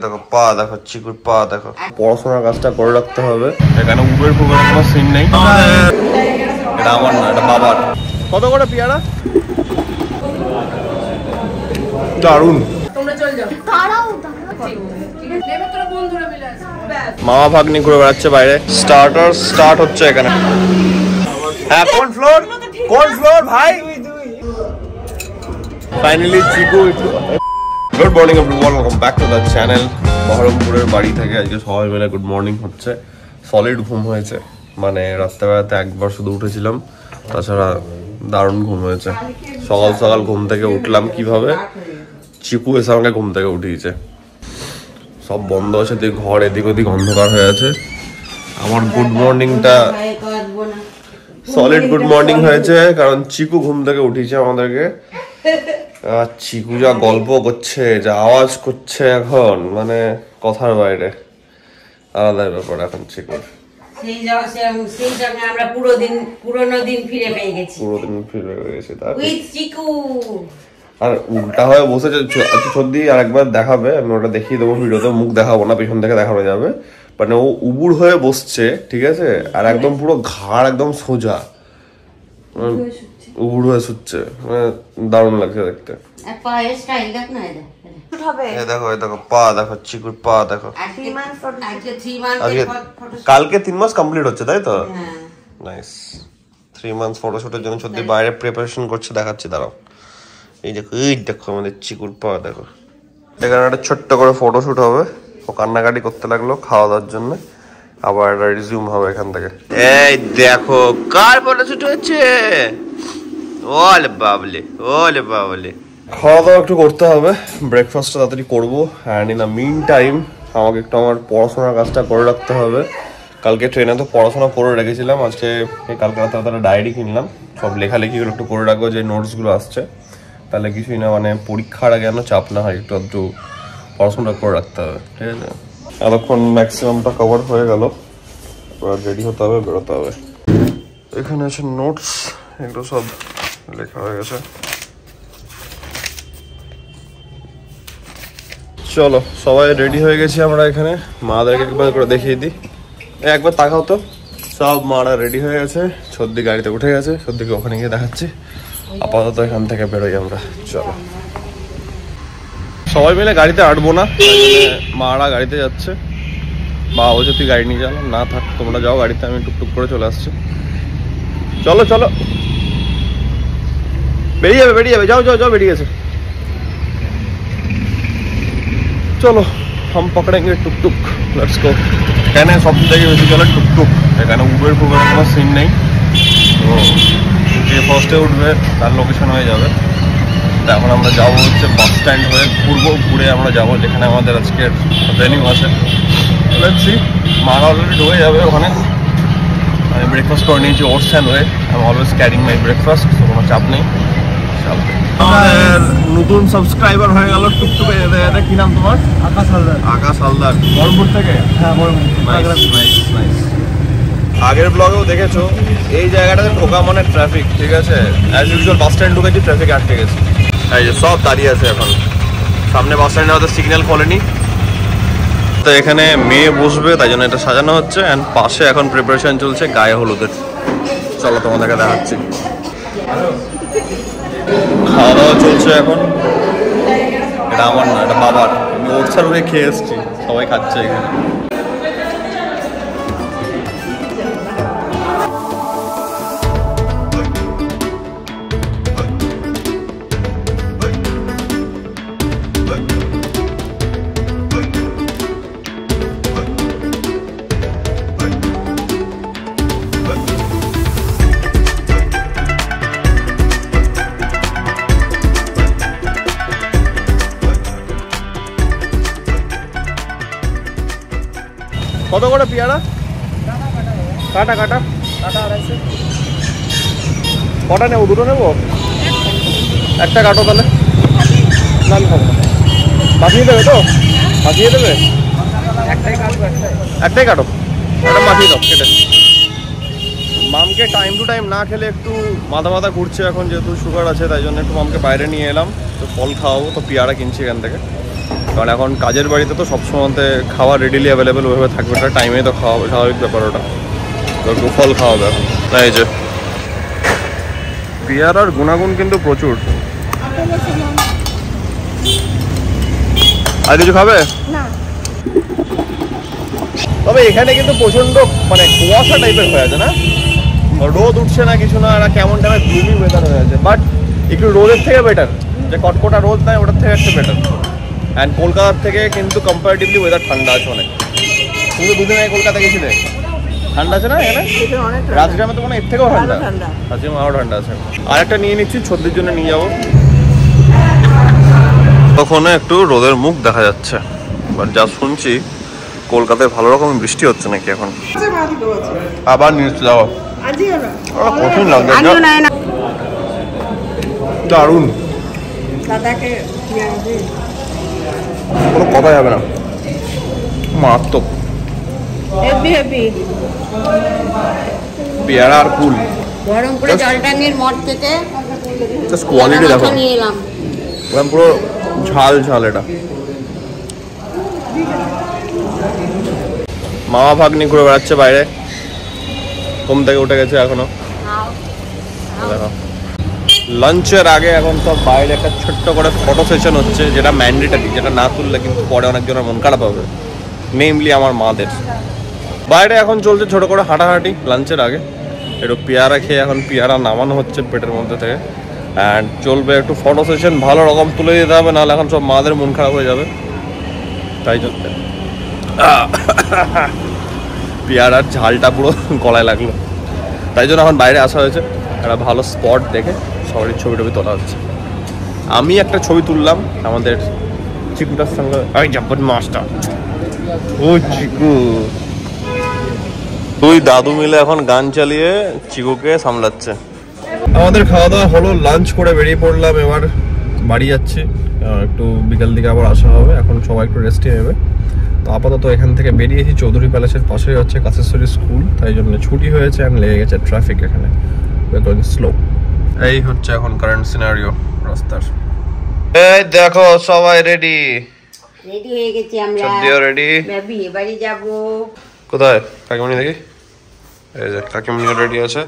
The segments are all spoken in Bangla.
দেখো পা দেখো, চিকুর পা দেখো। পড়াশোনার কাজটা করে রাখতে হবে। এখানে উবের ফুবের কোনো সিন নেই। এটা আমার না, এটা বাবার। কত করে পেয়ারা? দারুন। মামা ভাগ্নি ঘুরে বেড়াচ্ছে বাইরে। স্টার্টার স্টার্ট হচ্ছে এখানে। হ্যাঁ, কোন ফ্লোর? কোন ফ্লোর ভাই? Finally Chiku. Good morning everyone, welcome back to the channel. বহরমপুরের বাড়ি থেকে আজকে সবাই মিলে গুড মর্নিং হচ্ছে। সলিড ঘুম হয়েছে, মানে রাত্রেবেলাতে একবার শুধু উঠেছিলাম, তাছাড়া দারুণ ঘুম হয়েছে। সকাল সকাল ঘুম থেকে উঠলাম কিভাবে, চিকু এসে আমাকে ঘুম থেকে উঠিয়েছে। সব বন্ধ আছে, ঘর এদিক ওদিক অন্ধকার হয়ে আছে। আমার গুড মর্নিংটা সলিড গুড মর্নিং হয়েছে, কারণ চিকু ঘুম থেকে উঠিয়েছে আমাদেরকে। চিকু যা গল্প করছে, যা আওয়াজ করছে এখন, মানে কথার বাইরে। আলাদা ব্যাপার এখন চিকুর। পুরোনো দিন ফিরে পেয়ে গেছি আর উল্টা হয়ে বসেছে সর্দি। আর একবার দেখাবে, আমি ওটা দেখিয়ে দেবো ভিডিওতে। মুখ দেখাবো না, পিছন থেকে দেখানো যাবে। মানে ও উবুড় হয়ে বসছে, ঠিক আছে, আর একদম পুরো ঘাড় একদম সোজা উবুড় হয়ে শুচ্ছে। মানে দারুণ লাগছে দেখতে। দেখো পা দেখো, চিকুর পা দেখো। কালকে 3 মাস কমপ্লিট হচ্ছে, তাই তো? নাইস। 3 মান্থস ফটোশুটের জন্য সত্যি বাইরে প্রিপারেশন করছে, দেখাচ্ছি দাঁড়াও। এই দেখো, এই দেখো আমাদের চিকুর পা দেখো। এখানে একটা ছোট্ট করে ফটোশুট হবে। ও কান্নাকাটি করতে লাগলো খাওয়া দাওয়ার জন্য। আবার রিজিউম হবে এখান থেকে। এই দেখো কার ফটোশুট হচ্ছে। ওলে বাবলে, ওলে বাবলে। খাওয়া দাওয়া একটু করতে হবে, ব্রেকফাস্টটা তাড়াতাড়ি করবো। And in the mean time আমাকে একটু আমার পড়াশোনার কাজটা করে রাখতে হবে। কালকে ট্রেনে তো পড়াশোনা করে রেখেছিলাম, আজকে কালকে রাতে তারা ডায়েরি কিনলাম। সব লেখালেখিগুলো একটু করে রাখবো, যে নোটসগুলো আসছে। তাহলে কিছুই না, মানে পরীক্ষার আগে যেন চাপ না হয়, একটু পড়াশোনাটা করে রাখতে হবে, ঠিক আছে? এতক্ষণ ম্যাক্সিমামটা কভার হয়ে গেল, এবার রেডি হতে হবে, বেরোতে হবে। এখানে আছে নোটস, এগুলো সব লেখা হয়ে গেছে। চলো সবাই রেডি হয়ে গেছি আমরা। এখানে মাদেরকে একবার করে দেখিয়ে দিই, একবার তাকাও তো। সব মারা রেডি হয়ে গেছে, সর্দি গাড়িতে উঠে গেছে। সর্দিকে ওখানে গিয়ে দেখাচ্ছি। আপাতত এখান থেকে বেরোই আমরা। চলো সবাই মিলে গাড়িতে আটবো না, মারা গাড়িতে যাচ্ছে। মা বলছে তুই গাড়ি নিয়ে যাও। না থাক, তোমরা যাও গাড়িতে, আমি টুকটুক করে চলে আসছি। চলো চলো, বেরিয়ে যাবে বেরিয়ে যাবে, যাও যাও যাও, বেরিয়ে গেছে। চলো हम पकड़ेंगे टुकटुक, लेट्स गो। এখানে সব থেকে বেশি চলে টুকটুক। এখানে উবের ফুবের কোনো সিন নেই। তো যে ফার্স্টে উঠবে তার লোকেশন হয়ে যাবে। তো এখন আমরা যাবো হচ্ছে বাস স্ট্যান্ড হয়ে, ঘুরে আমরা যাবো যেখানে আমাদের আজকের ভেনিউ আছে। Let's see. মারা অলরেডি ঢুকে যাবে ওখানে। আমি ব্রেকফাস্ট করে নিয়েছি oats and way. I am always carrying my breakfast, তো কোনো চাপ নেই। আমাদের নতুন সাবস্ক্রাইবার হয়ে গেল টুকটুকে। কি নাম তোমার? আকাশ হালদার। আকাশ হালদার, বহরমপুর থেকে? হ্যাঁ, বহরমপুর। আগের ব্লগেও দেখেছো এই জায়গাটাতে ঢোকা মানে ট্রাফিক, ঠিক আছে? অ্যাজ ইউজুয়াল বাস স্ট্যান্ড ঢুকেছি, ট্রাফিক আটকে গেছে। এই যে সব দাঁড়িয়ে আছে এখন সামনে বাস স্ট্যান্ডে, হয়তো সিগন্যাল খোলেনি। তো এখানে মেয়ে বসবে, তাই জন্য এটা সাজানো হচ্ছে। অ্যান্ড পাশে এখন প্রিপারেশন চলছে গায়ে হলুদের। চলো তোমাদেরকে দেখাচ্ছি। খাওয়া দাওয়া চলছে এখন। এটা আমার না, এটা বাবার। আমি ওটসার উঠে খেয়ে এসেছি, সবাই খাচ্ছে এখানে। কত করে পেয়ারা? কাটা কাটা কাটা 250। কটা নেবো? দুটো নেবো? একটা কাটো তাহলে। না আমি খাবো না। মাখিয়ে দেবে তো? মাখিয়ে দেবে? একটাই কাটো, একটা মাখিয়ে দাও কেটে। মামকে টাইম টু টাইম না খেলে একটু মাথা মাথা ঘুরছে এখন, যেহেতু সুগার আছে, তাই জন্য একটু মামকে বাইরে নিয়ে এলাম। তো ফল খাওয়াবো, তো পেয়ারা কিনছি এখান থেকে। কারণ এখন কাজের বাড়িতে তো সবসময় খাওয়া রেডিলি অ্যাভেলেবেল ওইভাবে থাকবে না, টাইমে তো খাওয়া স্বাভাবিক ব্যাপার ওটা। তো একটু ফল খাওয়াবে এখন। এই যে পেয়ারার গুণাগুণ কিন্তু প্রচুর। আর কিছু খাবে না? তবে এখানে কিন্তু প্রচন্ড মানে কুয়াশা টাইপের হয়ে আছে না, রোদ উঠছে না কিছু না, আর কেমন টাইপের গ্লুমি ওয়েদার হয়ে আছে। বাট একটু রোদের থেকে বেটার, যে কটকটা রোদ নাই ওটার থেকে একটু বেটার। অ্যান্ড কলকাতার থেকে কিন্তু কম্পারেটিভলি ওয়েদার ঠান্ডা আছে অনেক। কিন্তু দুদিন আগে কলকাতা গেছিলে, ঠান্ডা আছে না এখানে? রাজগ্রামে তো মনে হয় এর থেকেও ঠান্ডা, রাজগ্রামে আরও ঠান্ডা আছে। আর একটা নিয়ে নিচ্ছি, সর্দির জন্য নিয়ে যাবো। তখন একটু রোদের মুখ দেখা যাচ্ছে, বাট যা শুনছি কলকাতায় ভালো রকম বৃষ্টি হচ্ছে নাকি এখন। আবার নিয়ে যাবো, কঠিন লাগছে, দারুণ, কোনো কথাই হবে না, মারাত্মক। পেয়ারা আর কুল বহরমপুরে জলটাঙ্গির মঠ থেকে কোয়ালিটি দেখো, নিয়ে এলাম পুরো ঝাল ঝাল। এটা মামা ভাগ্নি ঘুরে বেড়াচ্ছে বাইরে, ঘুম থেকে উঠে গেছে এখনো। দেখো লাঞ্চের আগে এখন সব বাইরে একটা ছোট্ট করে ফটো সেশন হচ্ছে, যেটা ম্যান্ডেটারি, যেটা না তুললে কিন্তু পরে অনেকজনের মন খারাপ হবে, মেইনলি আমার মাদের। বাইরে এখন চলছে ছোট করে হাঁটাহাঁটি লাঞ্চের আগে। একটু পেয়ারা খেয়ে এখন পেয়ারা নামানো হচ্ছে পেটের মধ্যে থেকে, অ্যান্ড চলবে একটু ফটো সেশন, ভালো রকম তুলে দিতে হবে, নাহলে এখন সব মাদের মন খারাপ হয়ে যাবে। তাই জন্য পেয়ারার ঝালটা পুরো গলায় লাগলো, তাই জন্য এখন বাইরে আসা হয়েছে। একটা ভালো স্পট দেখে সবারই ছবি টবি তোলা হচ্ছে। আমি একটা ছবি তুললাম আমাদের চিকুটার সঙ্গে, ওই জাম্পন মাস্টার, ও চিকু, তুই দাদু মিলে এখন গান চালিয়ে চিকুকে সামলাচ্ছে। আমাদের খাওয়া দাওয়া হলো, লাঞ্চ করে বেরিয়ে পড়লাম, এবার বাড়ি যাচ্ছি। একটু বিকাল দিকে আবার আসা হবে, এখন সবাই একটু রেস্টে নেবে। তো আপাতত এখান থেকে বেরিয়েছি, চৌধুরী প্যালেসের পাশেই হচ্ছে কাছেশ্বরী স্কুল, তাই জন্য ছুটি হয়েছে, আর লেগে গেছে ট্রাফিক এখানে, স্লো। এই হচ্ছে এখন কারেন্ট সিনারিও রাস্তার। এই দেখো সবাই রেডি হয়ে গেছি আমরা, সত্যিও রেডি, বিয়ে বাড়ি যাব। কোথায় কাকিমণি দেখি? এই যে কাকিমণি রেডি আছে,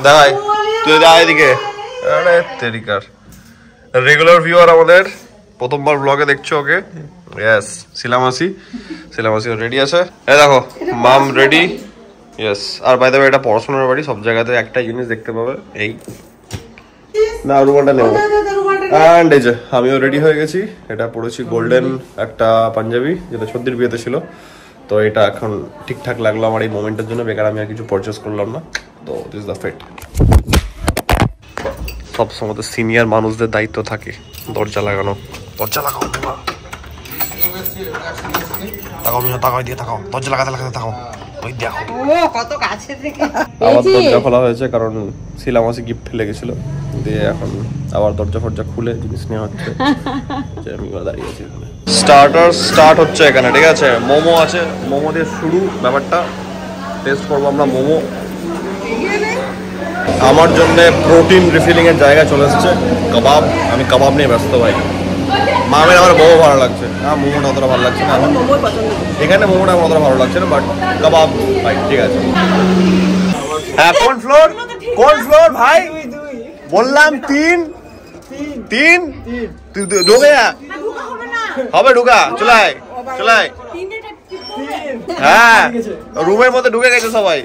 দাঁড়াই তুই দাঁড়াই এদিকে। আরে তেরিকার রেগুলার ভিউয়ার আমাদের, প্রথমবার ব্লগে দেখছো ওকে। ইয়েস, সিলামাসি রেডি আছে। এই দেখো মাম রেডি। ইয়েস, আর বাই দ্য ওয়ে এটা পড়াশোনার বাড়ি, সব জায়গাতে একটা জিনিস দেখতে পাবে, এই না রুমালটা নেব। অ্যান্ড এই যে আমিও রেডি হয়ে গেছি, এটা পড়েছি গোল্ডেন একটা পাঞ্জাবি, যেটা সর্দির বিয়েতে ছিল। তো এটা এখন ঠিকঠাক লাগলো আমার এই মোমেন্টের জন্য, বেকার আমি আর কিছু পারচেস করলাম না। তো দিস দ্য ফিট। সব সময় সিনিয়র মানুষদের দায়িত্ব থাকে দরজা লাগানো। দরজা লাগাও, তাকাও মিয়া, তাকাও দিয়ে তাকাও, দরজা লাগাতে লাগাতে তাকাও। ওই দেখো কত কাছে থেকে আবার দরজা খোলা হয়েছে, কারণ সিলামাসি গিফট ফেলে গেছিল, দিয়ে এখন আবার দরজা ফরজা খুলে জিনিস নেওয়া হচ্ছে। আমি দাঁড়িয়ে আছি, স্টার্টার স্টার্ট হচ্ছে এখানে, ঠিক আছে। মোমো আছে, মোমো দিয়ে শুরু ব্যাপারটা। টেস্ট করবো আমরা মোমো। আমার জন্য প্রোটিন রিফিলিং এর জায়গা চলে এসেছে, কাবাব। আমি কাবাব নিয়ে ব্যস্ত ভাই। মামের আমার মোমো ভালো লাগছে না, মোমোটা অতটা ভালো লাগছে না এখানে, মোমোটা আমার অতটা ভালো লাগছে না, বাট কাবাব ভাই ঠিক আছে। হ্যাঁ, কোন ফ্লোর ভাই? বললাম তিন ঢুকে হবে, ঢুকা চলাই। হ্যাঁ, রুমের মধ্যে ঢুকে গেছে সবাই।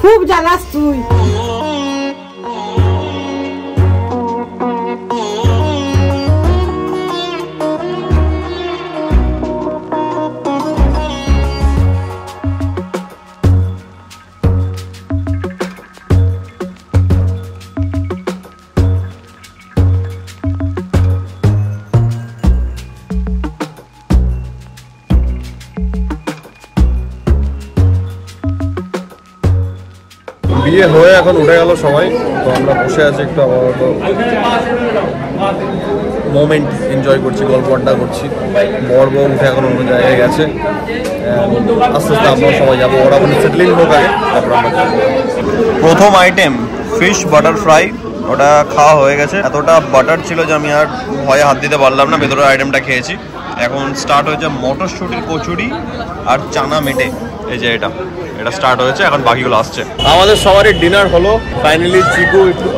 খুব জ্বালাস তুই। বিয়ে হয়ে এখন উঠে গেল সবাই, তো আমরা বসে আছি একটু আপাতত মোমেন্ট এনজয় করছি, গল্প আড্ডা করছি। বর বউ উঠে এখন অন্য জায়গায় গেছে, আস্তে আস্তে আমরা সবাই যাবো, ওরা এখন সেটেলিং হোক আগে, তারপর আমরা। প্রথম আইটেম ফিশ বাটার ফ্রাই ওটা খাওয়া হয়ে গেছে। এতটা বাটার ছিল যে আমি আর ভয়ে হাত দিতে পারলাম না, ভেতরের আইটেমটা খেয়েছি। এখন স্টার্ট হয়েছে মটরশুঁটির কচুরি আর চানা মেটে, এই যে এটা স্টার্ট হয়েছে, এখন বাকিগুলো আসছে। আমাদের সবারই ডিনার হলো ফাইনালি। চিকু একটু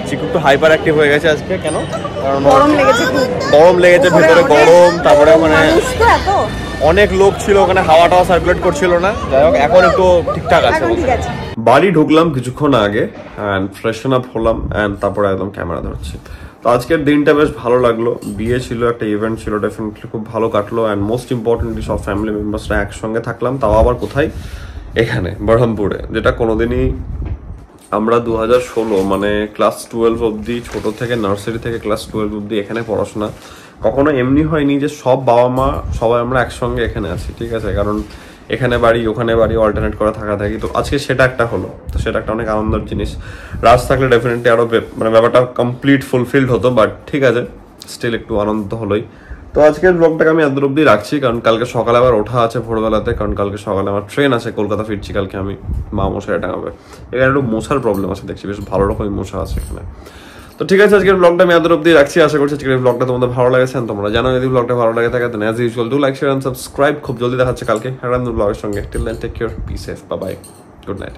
চিকু একটু হাইপার অ্যাক্টিভ হয়ে গেছে আজকে। কেন? কারণ গরম লেগেছে, ভেতরে গরম, তারপরে মানে অনেক লোক ছিল ওখানে, হাওয়াটাও সার্কুলেট করছিল না। যাই হোক এখন একটু ঠিকঠাক আছে। বাড়ি ঢুকলাম কিছুক্ষণ আগে অ্যান্ড ফ্রেশন আপ হলাম অ্যান্ড তারপরে একদম ক্যামেরা ধরছি। তো আজকের দিনটা বেশ ভালো লাগলো। বিয়ে ছিল, একটা ইভেন্ট ছিল, ডেফিনেটলি খুব ভালো কাটলো। অ্যান্ড মোস্ট ইম্পর্টেন্টলি সব ফ্যামিলি মেম্বার্সরা একসঙ্গে থাকলাম, তাও আবার কোথায়? এখানে বহরমপুরে, যেটা কোনোদিনই আমরা 2016 মানে ক্লাস 12 অবধি, ছোট থেকে নার্সারি থেকে ক্লাস 12 অবধি এখানে পড়াশোনা, কখনো এমনি হয়নি যে সব বাবা মা সবাই আমরা একসঙ্গে এখানে আছি, ঠিক আছে? কারণ এখানে বাড়ি ওখানে বাড়ি অল্টারনেট করে থাকা থাকি। তো আজকে সেটা একটা হলো, তো সেটা একটা অনেক আনন্দের জিনিস। রাজ থাকলে ডেফিনেটলি আরো মানে ব্যাপারটা কমপ্লিট ফুলফিলড হতো, বাট ঠিক আছে, স্টিল একটু আনন্দ হলোই। তো আজকের ব্লগটাকে আমি এত অব্দি রাখছি, কারণ কালকে সকালে আবার ওঠা আছে ভোরবেলাতে, কারণ কালকে সকালে আমার ট্রেন আছে, কলকাতা ফিরছি কালকে আমি। মা মশাই টাঙাবে, এখানে একটু মশার প্রবলেম আছে দেখছি, বেশ ভালো রকমের মশা আছে এখানে। তো ঠিক আছে, আজকের ব্লগটা আমি এত অব্দি রাখছি। আশা করছি আজকের ব্লগটা তোমাদের ভালো লেগেছে। তোমরা জানো যদি ব্লগটা ভালো লাগে থাকে then as usual do like share and subscribe. খুব জলদি দেখাচ্ছে কালকে একটা ব্লগের সঙ্গে। Till then take care, be safe, bye bye, good night.